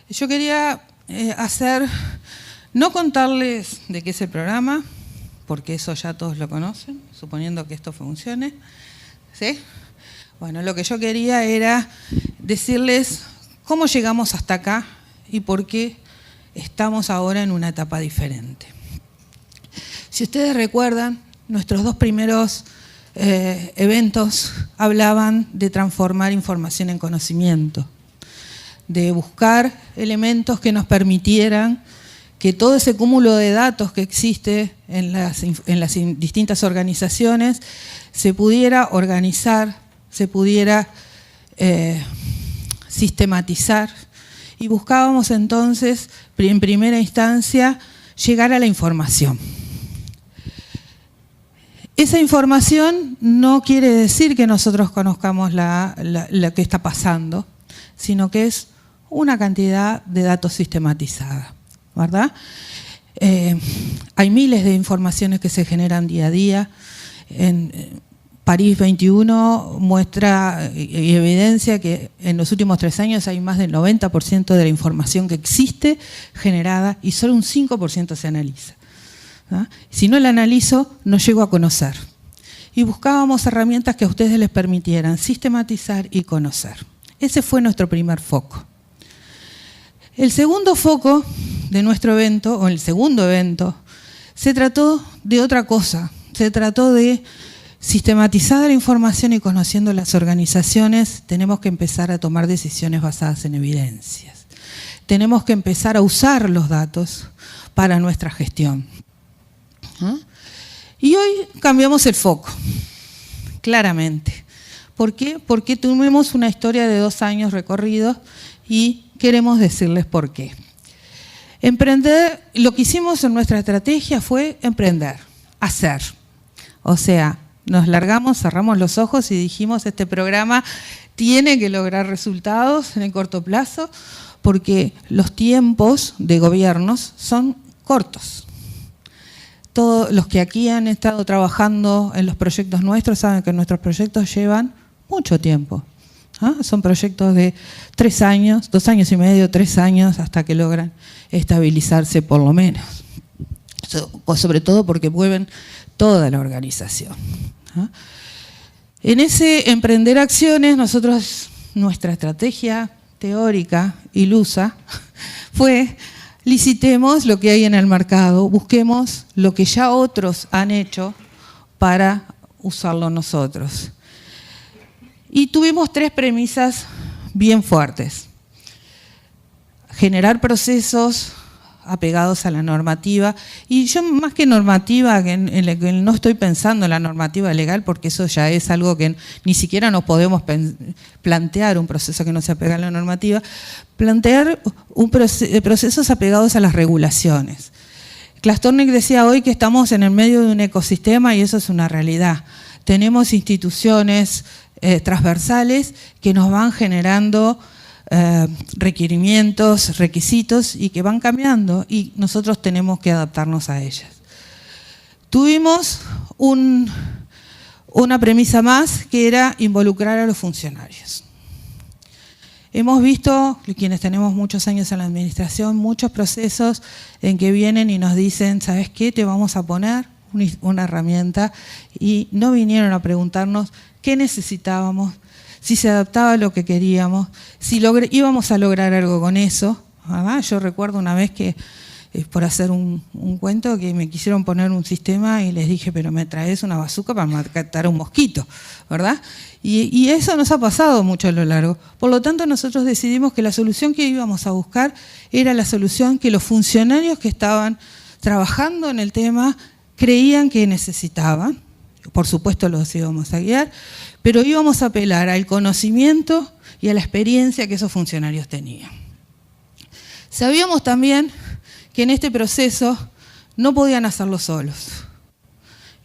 Yo quería no contarles de qué es el programa, porque eso ya todos lo conocen, suponiendo que esto funcione, ¿sí? Bueno, lo que yo quería era decirles cómo llegamos hasta acá y por qué estamos ahora en una etapa diferente. Si ustedes recuerdan, nuestros dos primeros eventos hablaban de transformar información en conocimiento, de buscar elementos que nos permitieran que todo ese cúmulo de datos que existe en las distintas organizaciones se pudiera organizar, se pudiera sistematizar, y buscábamos entonces, en primera instancia, llegar a la información. Esa información no quiere decir que nosotros conozcamos lo que está pasando, sino que es una cantidad de datos sistematizada, ¿verdad? Hay miles de informaciones que se generan día a día. En París 21 muestra y evidencia que en los últimos 3 años hay más del 90% de la información que existe generada y solo un 5% se analiza. ¿Ah? Si no la analizo, no llego a conocer. Y buscábamos herramientas que a ustedes les permitieran sistematizar y conocer. Ese fue nuestro primer foco. El segundo foco de nuestro evento, o el segundo evento, se trató de otra cosa. Se trató de sistematizar la información y conociendo las organizaciones, tenemos que empezar a tomar decisiones basadas en evidencias. Tenemos que empezar a usar los datos para nuestra gestión. ¿Ah? Y hoy cambiamos el foco, claramente. ¿Por qué? Porque tuvimos una historia de 2 años recorridos y queremos decirles por qué. Emprender, lo que hicimos en nuestra estrategia fue emprender, hacer. O sea, nos largamos, cerramos los ojos y dijimos, este programa tiene que lograr resultados en el corto plazo porque los tiempos de gobiernos son cortos. Todos los que aquí han estado trabajando en los proyectos nuestros saben que nuestros proyectos llevan mucho tiempo. ¿Ah? Son proyectos de 3 años, 2 años y medio, 3 años, hasta que logran estabilizarse por lo menos. Sobre todo porque mueven toda la organización. ¿Ah? En ese emprender acciones, nuestra estrategia teórica, ilusa, fue: licitemos lo que hay en el mercado, busquemos lo que ya otros han hecho para usarlo nosotros. Y tuvimos 3 premisas bien fuertes. Generar procesos apegados a la normativa. Y yo, más que normativa, no estoy pensando en la normativa legal, porque eso ya es algo que ni siquiera nos podemos plantear, un proceso que no se apega a la normativa. Plantear procesos apegados a las regulaciones. Klastornik decía hoy que estamos en el medio de un ecosistema y eso es una realidad. Tenemos instituciones transversales que nos van generando requerimientos, requisitos y que van cambiando y nosotros tenemos que adaptarnos a ellas. Tuvimos una premisa más que era involucrar a los funcionarios. Hemos visto, quienes tenemos muchos años en la administración, muchos procesos en que vienen y nos dicen, ¿sabes qué? Te vamos a poner una herramienta, y no vinieron a preguntarnos qué necesitábamos, si se adaptaba a lo que queríamos, si íbamos a lograr algo con eso. ¿Verdad? Yo recuerdo una vez que, por hacer un cuento, que me quisieron poner un sistema y les dije, pero me traes una bazuca para matar a un mosquito, ¿verdad? Y eso nos ha pasado mucho a lo largo. Por lo tanto, nosotros decidimos que la solución que íbamos a buscar era la solución que los funcionarios que estaban trabajando en el tema creían que necesitaban. Por supuesto los íbamos a guiar, pero íbamos a apelar al conocimiento y a la experiencia que esos funcionarios tenían. Sabíamos también que en este proceso no podían hacerlo solos.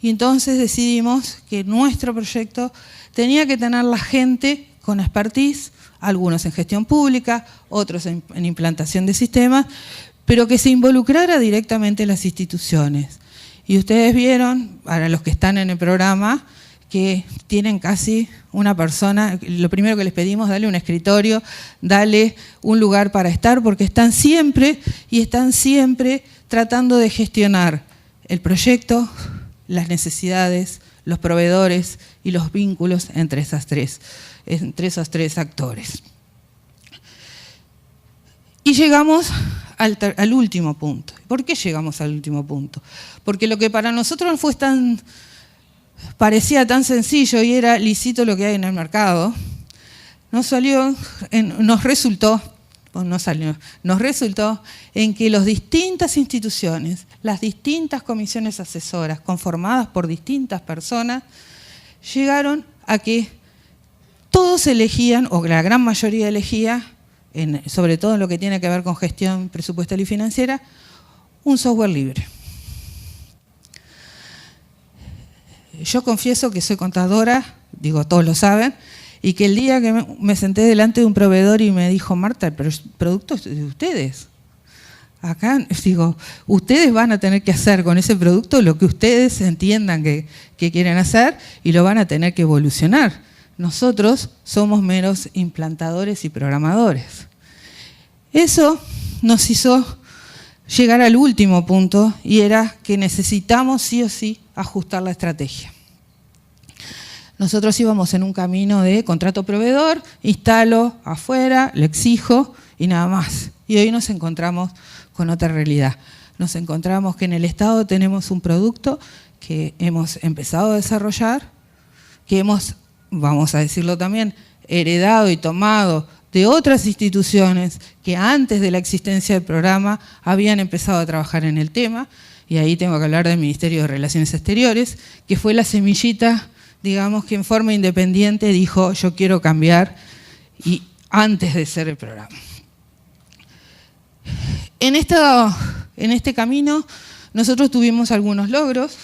Y entonces decidimos que nuestro proyecto tenía que tener la gente con expertise, algunos en gestión pública, otros en implantación de sistemas, pero que se involucrara directamente en las instituciones. Y ustedes vieron, para los que están en el programa, que tienen casi una persona, lo primero que les pedimos, dale un escritorio, dale un lugar para estar, porque están siempre tratando de gestionar el proyecto, las necesidades, los proveedores y los vínculos entre esos tres actores. Y llegamos al último punto. ¿Por qué llegamos al último punto? Porque lo que para nosotros parecía tan sencillo y era lícito lo que hay en el mercado, nos resultó en que las distintas instituciones, las distintas comisiones asesoras conformadas por distintas personas, llegaron a que todos elegían, o la gran mayoría elegía, sobre todo en lo que tiene que ver con gestión presupuestal y financiera, un software libre. Yo confieso que soy contadora, digo, todos lo saben, y que el día que me senté delante de un proveedor y me dijo, Marta, pero el producto es de ustedes. Acá, digo, ustedes van a tener que hacer con ese producto lo que ustedes entiendan que quieren hacer y lo van a tener que evolucionar. Nosotros somos meros implantadores y programadores. Eso nos hizo llegar al último punto y era que necesitamos sí o sí ajustar la estrategia. Nosotros íbamos en un camino de contrato proveedor, instalo afuera, le exijo y nada más. Y hoy nos encontramos con otra realidad. Nos encontramos que en el Estado tenemos un producto que hemos empezado a desarrollar, que hemos, vamos a decirlo también, heredado y tomado de otras instituciones que antes de la existencia del programa habían empezado a trabajar en el tema, y ahí tengo que hablar del Ministerio de Relaciones Exteriores, que fue la semillita, digamos, que en forma independiente dijo, yo quiero cambiar, y antes de ser el programa. En este camino nosotros tuvimos algunos logros,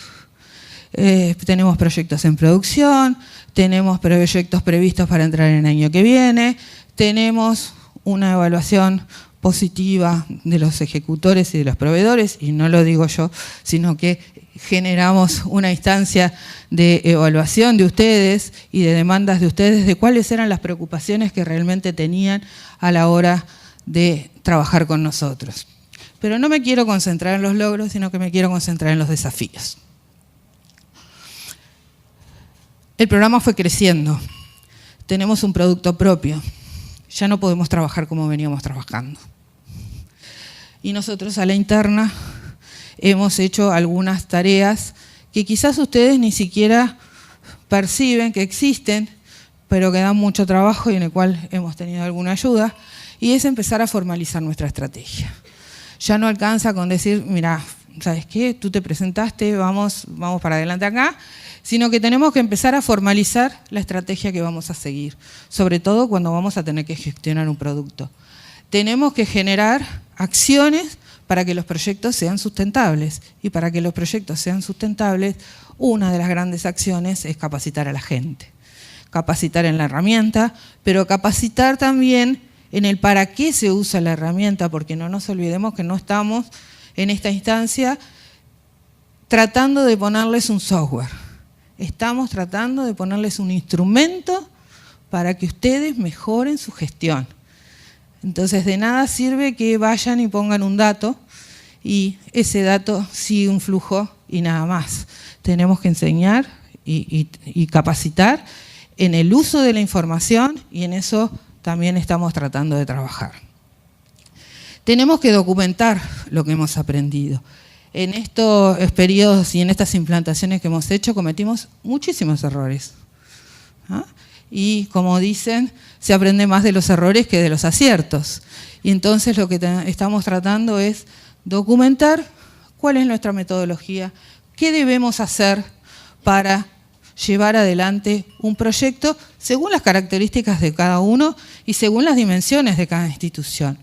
tenemos proyectos en producción, tenemos proyectos previstos para entrar en el año que viene, tenemos una evaluación positiva de los ejecutores y de los proveedores, y no lo digo yo, sino que generamos una instancia de evaluación de ustedes y de demandas de ustedes de cuáles eran las preocupaciones que realmente tenían a la hora de trabajar con nosotros. Pero no me quiero concentrar en los logros, sino que me quiero concentrar en los desafíos. El programa fue creciendo, tenemos un producto propio, ya no podemos trabajar como veníamos trabajando. Y nosotros a la interna hemos hecho algunas tareas que quizás ustedes ni siquiera perciben que existen, pero que dan mucho trabajo y en el cual hemos tenido alguna ayuda, y es empezar a formalizar nuestra estrategia. Ya no alcanza con decir, mira, ¿sabes qué? Tú te presentaste, vamos para adelante acá, sino que tenemos que empezar a formalizar la estrategia que vamos a seguir, sobre todo cuando vamos a tener que gestionar un producto. Tenemos que generar acciones para que los proyectos sean sustentables, y para que los proyectos sean sustentables, una de las grandes acciones es capacitar a la gente. Capacitar en la herramienta, pero capacitar también en el para qué se usa la herramienta, porque no nos olvidemos que no estamos en esta instancia tratando de ponerles un software. Estamos tratando de ponerles un instrumento para que ustedes mejoren su gestión. Entonces, de nada sirve que vayan y pongan un dato y ese dato sigue un flujo y nada más. Tenemos que enseñar y capacitar en el uso de la información, y en eso también estamos tratando de trabajar. Tenemos que documentar lo que hemos aprendido. En estos periodos y en estas implantaciones que hemos hecho cometimos muchísimos errores. ¿Ah? Y como dicen, se aprende más de los errores que de los aciertos. Y entonces lo que estamos tratando es documentar cuál es nuestra metodología, qué debemos hacer para llevar adelante un proyecto según las características de cada uno y según las dimensiones de cada institución.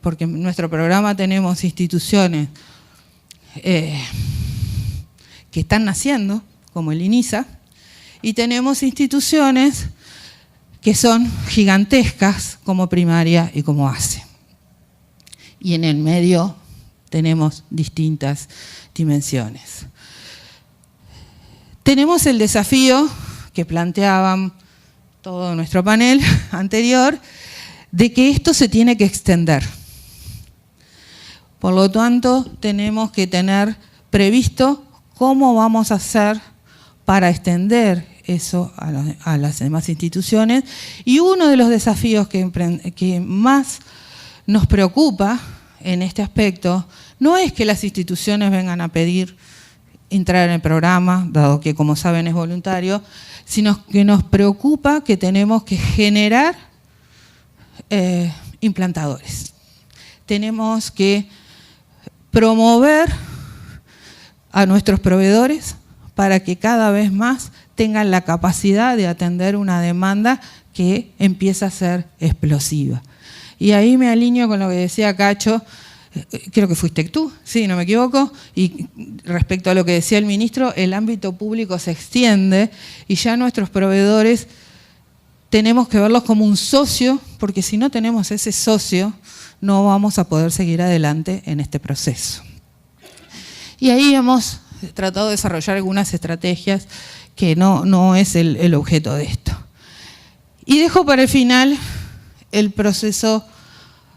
Porque en nuestro programa tenemos instituciones que están naciendo, como el INISA, y tenemos instituciones que son gigantescas, como Primaria y como ACE. Y en el medio tenemos distintas dimensiones. Tenemos el desafío que planteaban todo nuestro panel anterior, de que esto se tiene que extender. Por lo tanto, tenemos que tener previsto cómo vamos a hacer para extender eso a las demás instituciones. Y uno de los desafíos que más nos preocupa en este aspecto no es que las instituciones vengan a pedir entrar en el programa, dado que, como saben, es voluntario, sino que nos preocupa que tenemos que generar implantadores. Tenemos que promover a nuestros proveedores para que cada vez más tengan la capacidad de atender una demanda que empieza a ser explosiva. Y ahí me alineo con lo que decía Cacho, creo que fuiste tú, sí, no me equivoco, y respecto a lo que decía el ministro, el ámbito público se extiende y ya nuestros proveedores tenemos que verlos como un socio, porque si no tenemos ese socio, no vamos a poder seguir adelante en este proceso. Y ahí hemos tratado de desarrollar algunas estrategias que no es el objeto de esto. Y dejo para el final el proceso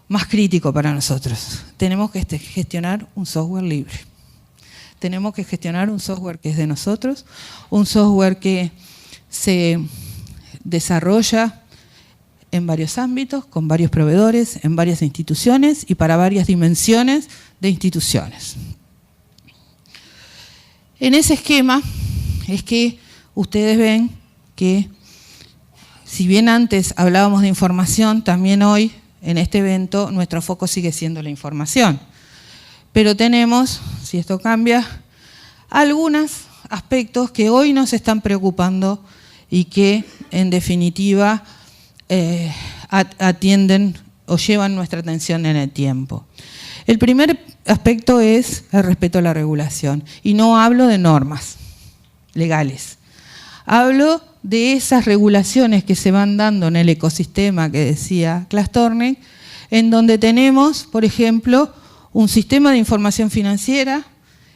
más crítico para nosotros. Tenemos que gestionar un software libre. Tenemos que gestionar un software que es de nosotros, un software que se desarrolla en varios ámbitos, con varios proveedores, en varias instituciones y para varias dimensiones de instituciones. En ese esquema es que ustedes ven que, si bien antes hablábamos de información, también hoy, en este evento, nuestro foco sigue siendo la información. Pero tenemos, si esto cambia, algunos aspectos que hoy nos están preocupando y que, en definitiva, atienden o llevan nuestra atención en el tiempo. El primer aspecto es el respeto a la regulación. Y no hablo de normas legales. Hablo de esas regulaciones que se van dando en el ecosistema que decía Clastornik, en donde tenemos, por ejemplo, un sistema de información financiera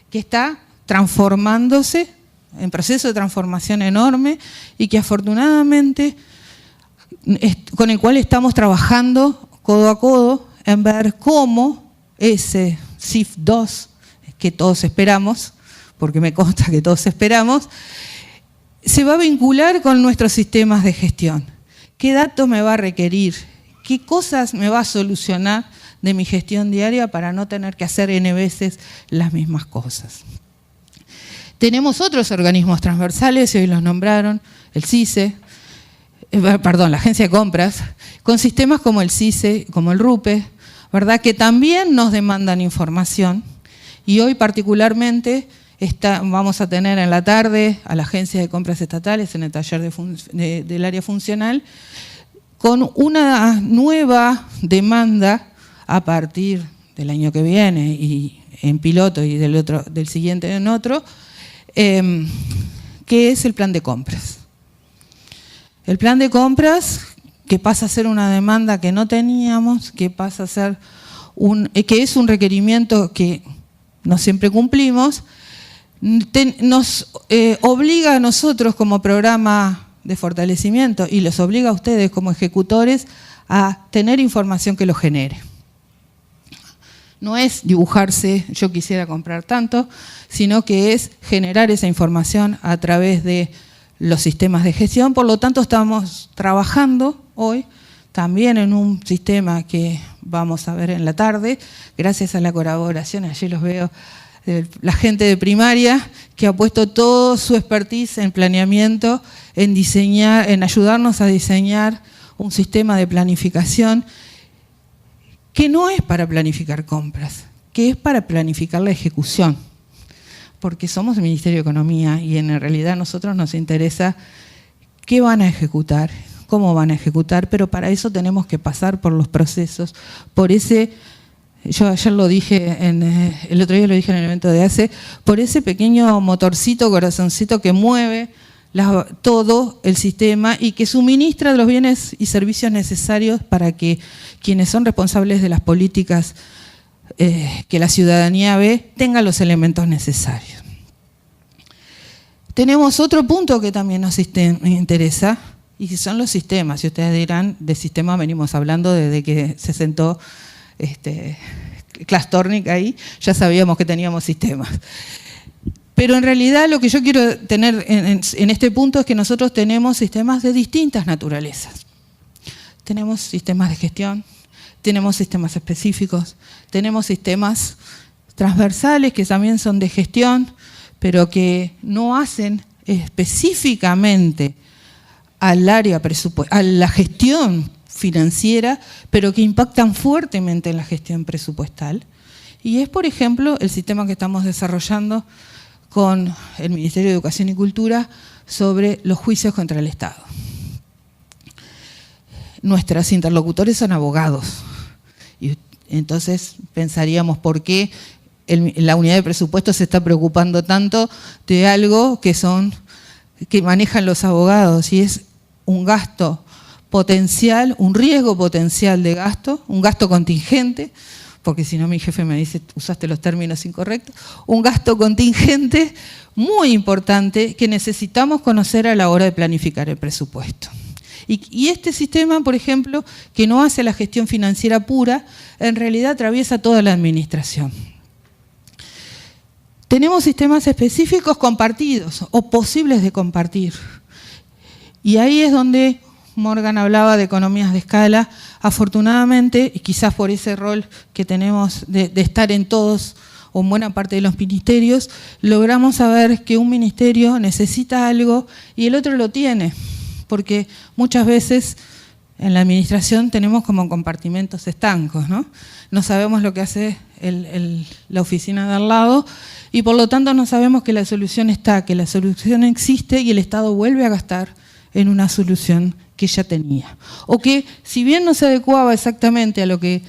que está transformándose, en proceso de transformación enorme, y que afortunadamente, con el cual estamos trabajando codo a codo en ver cómo ese CIF 2, que todos esperamos, porque me consta que todos esperamos, se va a vincular con nuestros sistemas de gestión. ¿Qué datos me va a requerir? ¿Qué cosas me va a solucionar de mi gestión diaria para no tener que hacer N veces las mismas cosas? Tenemos otros organismos transversales, hoy los nombraron, el CICE, la Agencia de Compras, con sistemas como el CICE, como el RUPE, ¿verdad?, que también nos demandan información. Y hoy particularmente vamos a tener en la tarde a la Agencia de Compras Estatales en el taller del área funcional, con una nueva demanda a partir del año que viene y en piloto y del siguiente en otro, que es el plan de compras. El plan de compras, que pasa a ser una demanda que no teníamos, que pasa a ser que es un requerimiento que no siempre cumplimos, nos obliga a nosotros como programa de fortalecimiento y los obliga a ustedes como ejecutores a tener información que lo genere. No es dibujarse, yo quisiera comprar tanto, sino que es generar esa información a través de los sistemas de gestión. Por lo tanto, estamos trabajando hoy también en un sistema que vamos a ver en la tarde, gracias a la colaboración, allí los veo, la gente de primaria, que ha puesto todo su expertise en planeamiento, en diseñar, en ayudarnos a diseñar un sistema de planificación que no es para planificar compras, que es para planificar la ejecución, porque somos el Ministerio de Economía y en realidad a nosotros nos interesa qué van a ejecutar, cómo van a ejecutar, pero para eso tenemos que pasar por los procesos, por ese, yo ayer lo dije, el otro día lo dije en el evento de ACE, por ese pequeño motorcito, corazoncito que mueve todo el sistema y que suministra los bienes y servicios necesarios para que quienes son responsables de las políticas que la ciudadanía ve tengan los elementos necesarios. Tenemos otro punto que también nos interesa, y que son los sistemas. Y ustedes dirán, de sistemas venimos hablando desde que se sentó Klaas Tornich ahí, ya sabíamos que teníamos sistemas. Pero en realidad lo que yo quiero tener en este punto es que nosotros tenemos sistemas de distintas naturalezas. Tenemos sistemas de gestión, tenemos sistemas específicos, tenemos sistemas transversales que también son de gestión, pero que no hacen específicamente al área a la gestión financiera, pero que impactan fuertemente en la gestión presupuestal. Y es, por ejemplo, el sistema que estamos desarrollando con el Ministerio de Educación y Cultura sobre los juicios contra el Estado. Nuestros interlocutores son abogados, y entonces pensaríamos por qué la unidad de presupuesto se está preocupando tanto de algo que manejan los abogados, y es un gasto potencial, un riesgo potencial de gasto, un gasto contingente, porque si no mi jefe me dice, usaste los términos incorrectos, un gasto contingente muy importante que necesitamos conocer a la hora de planificar el presupuesto. Y este sistema, por ejemplo, que no hace la gestión financiera pura, en realidad atraviesa toda la administración. Tenemos sistemas específicos compartidos o posibles de compartir. Y ahí es donde Morgan hablaba de economías de escala. Afortunadamente, y quizás por ese rol que tenemos de estar en todos o en buena parte de los ministerios, logramos saber que un ministerio necesita algo y el otro lo tiene. Porque muchas veces en la administración tenemos como compartimentos estancos, ¿no? No sabemos lo que hace la oficina de al lado y por lo tanto no sabemos que la solución está, que la solución existe y el Estado vuelve a gastar en una solución que ya tenía. O que si bien no se adecuaba exactamente a lo que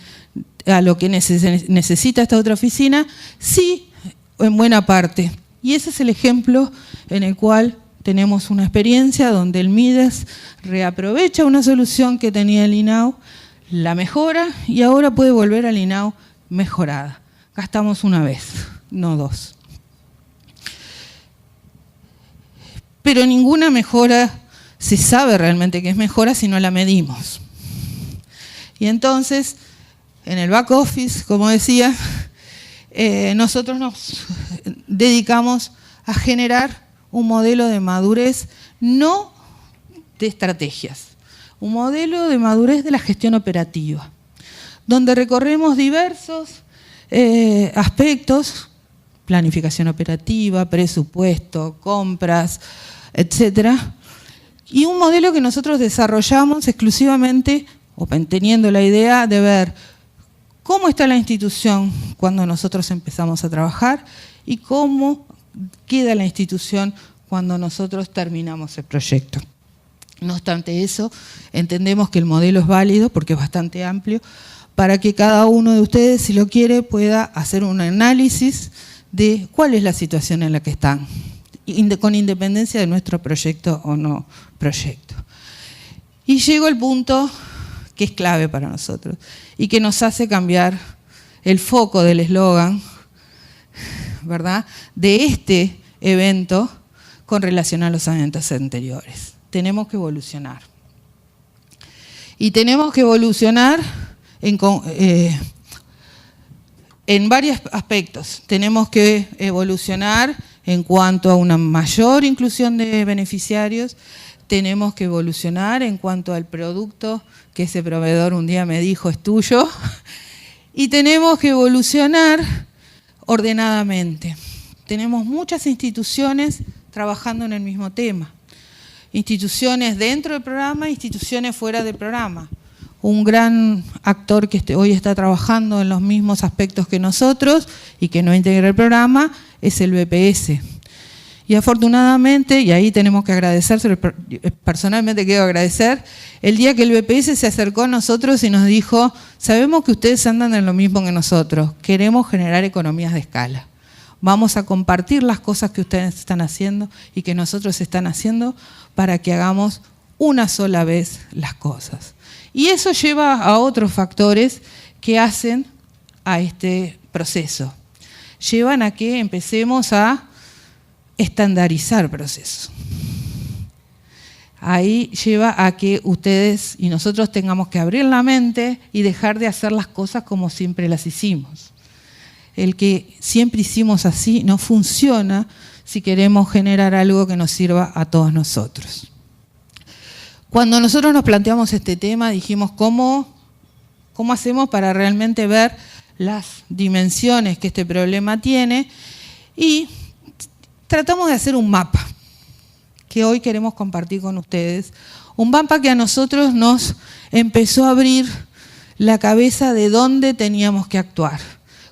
necesita esta otra oficina, sí en buena parte. Y ese es el ejemplo en el cual tenemos una experiencia donde el MIDES reaprovecha una solución que tenía el INAU, la mejora y ahora puede volver al INAU mejorada. Gastamos una vez, no dos. Pero ninguna mejora se sabe realmente que es mejora si no la medimos. Y entonces, en el back office, como decía, nosotros nos dedicamos a generar un modelo de madurez, no de estrategias, un modelo de madurez de la gestión operativa, donde recorremos diversos aspectos, planificación operativa, presupuesto, compras, etcétera, y un modelo que nosotros desarrollamos exclusivamente, o teniendo la idea de ver cómo está la institución cuando nosotros empezamos a trabajar y cómo queda la institución cuando nosotros terminamos el proyecto. No obstante eso, entendemos que el modelo es válido porque es bastante amplio para que cada uno de ustedes, si lo quiere, pueda hacer un análisis de cuál es la situación en la que están, con independencia de nuestro proyecto o no proyecto. Y llego al punto que es clave para nosotros y que nos hace cambiar el foco del eslogan, ¿verdad?, de este evento con relación a los eventos anteriores. Tenemos que evolucionar. Y tenemos que evolucionar en varios aspectos. Tenemos que evolucionar en cuanto a una mayor inclusión de beneficiarios, tenemos que evolucionar en cuanto al producto que ese proveedor un día me dijo es tuyo, y tenemos que evolucionar ordenadamente. Tenemos muchas instituciones trabajando en el mismo tema. Instituciones dentro del programa, instituciones fuera del programa. Un gran actor que hoy está trabajando en los mismos aspectos que nosotros y que no integra el programa es el BPS. Y afortunadamente, y ahí tenemos que agradecer, personalmente quiero agradecer, el día que el BPS se acercó a nosotros y nos dijo, sabemos que ustedes andan en lo mismo que nosotros, queremos generar economías de escala. Vamos a compartir las cosas que ustedes están haciendo y que nosotros están haciendo para que hagamos una sola vez las cosas. Y eso lleva a otros factores que hacen a este proceso. Llevan a que empecemos a estandarizar procesos. Ahí lleva a que ustedes y nosotros tengamos que abrir la mente y dejar de hacer las cosas como siempre las hicimos. El que siempre hicimos así no funciona si queremos generar algo que nos sirva a todos nosotros. Cuando nosotros nos planteamos este tema, dijimos cómo hacemos para realmente ver las dimensiones que este problema tiene y tratamos de hacer un mapa que hoy queremos compartir con ustedes. Un mapa que a nosotros nos empezó a abrir la cabeza de dónde teníamos que actuar.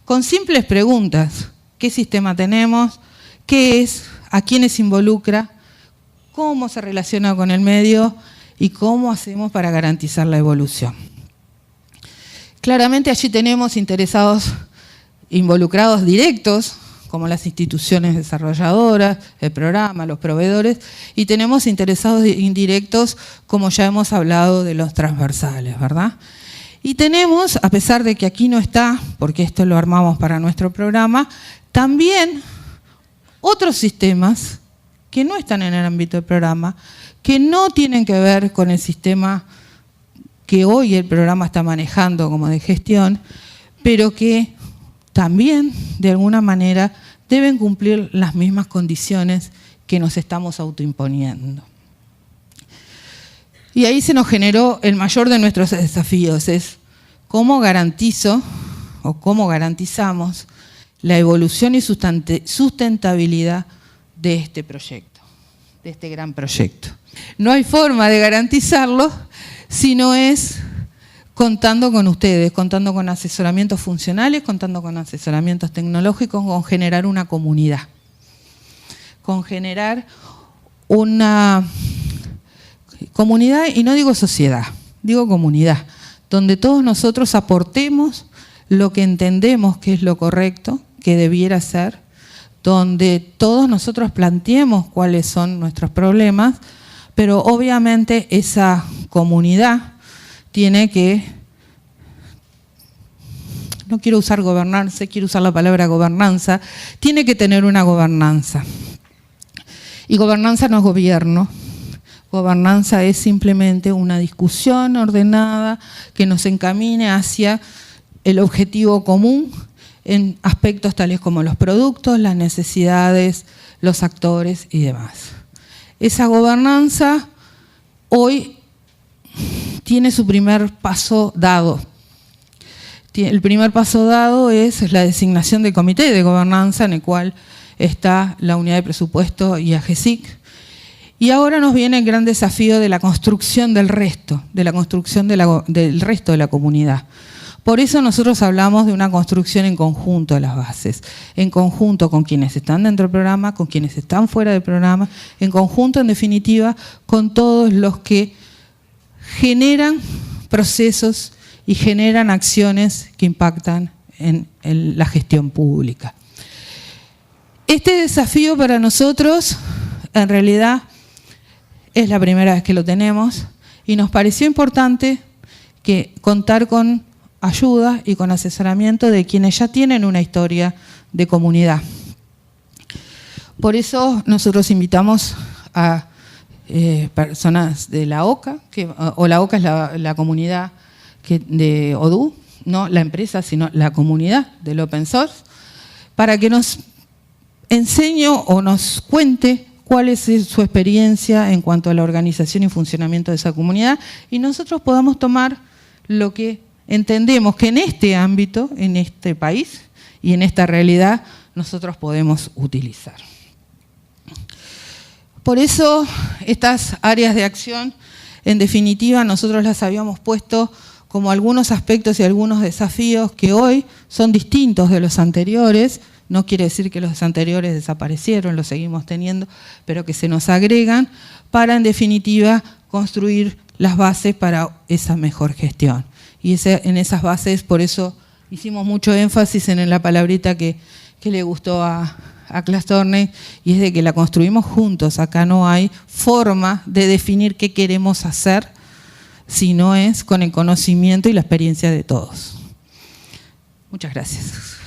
Con simples preguntas: ¿qué sistema tenemos? ¿Qué es? ¿A quiénes involucra? ¿Cómo se relaciona con el medio? ¿Y cómo hacemos para garantizar la evolución? Claramente allí tenemos interesados involucrados directos, como las instituciones desarrolladoras, el programa, los proveedores, y tenemos interesados indirectos, como ya hemos hablado de los transversales, ¿verdad? Y tenemos, a pesar de que aquí no está, porque esto lo armamos para nuestro programa, también otros sistemas que no están en el ámbito del programa, que no tienen que ver con el sistema que hoy el programa está manejando como de gestión, pero que también, de alguna manera, deben cumplir las mismas condiciones que nos estamos autoimponiendo. Y ahí se nos generó el mayor de nuestros desafíos, es cómo garantizo o cómo garantizamos la evolución y sustentabilidad de este proyecto, de este gran proyecto. No hay forma de garantizarlo si no es contando con ustedes, contando con asesoramientos funcionales, contando con asesoramientos tecnológicos, con generar una comunidad, con generar una comunidad, y no digo sociedad, digo comunidad, donde todos nosotros aportemos lo que entendemos que es lo correcto, que debiera ser, donde todos nosotros planteemos cuáles son nuestros problemas, pero obviamente esa comunidad tiene que, no quiero usar gobernarse, quiero usar la palabra gobernanza, tiene que tener una gobernanza. Y gobernanza no es gobierno, gobernanza es simplemente una discusión ordenada que nos encamine hacia el objetivo común en aspectos tales como los productos, las necesidades, los actores y demás. Esa gobernanza hoy tiene su primer paso dado. El primer paso dado es la designación del comité de gobernanza, en el cual está la unidad de presupuesto y AGESIC. Y ahora nos viene el gran desafío de la construcción del resto, del resto de la comunidad. Por eso nosotros hablamos de una construcción en conjunto de las bases, en conjunto con quienes están dentro del programa, con quienes están fuera del programa, en conjunto, en definitiva, con todos los que generan procesos y generan acciones que impactan en la gestión pública. Este desafío para nosotros, en realidad, es la primera vez que lo tenemos y nos pareció importante contar con ayuda y con asesoramiento de quienes ya tienen una historia de comunidad. Por eso nosotros invitamos a personas de la OCA, o la OCA es la comunidad de ODU, no la empresa, sino la comunidad del open source, para que nos enseñe o nos cuente cuál es su experiencia en cuanto a la organización y funcionamiento de esa comunidad, y nosotros podamos tomar lo que entendemos que en este ámbito, en este país y en esta realidad, nosotros podemos utilizar. Por eso, estas áreas de acción, en definitiva, nosotros las habíamos puesto como algunos aspectos y algunos desafíos que hoy son distintos de los anteriores. No quiere decir que los anteriores desaparecieron, los seguimos teniendo, pero que se nos agregan para, en definitiva, construir las bases para esa mejor gestión. Y en esas bases, por eso hicimos mucho énfasis en la palabrita que le gustó a Claes Torney, y es de que la construimos juntos. Acá no hay forma de definir qué queremos hacer, si no es con el conocimiento y la experiencia de todos. Muchas gracias.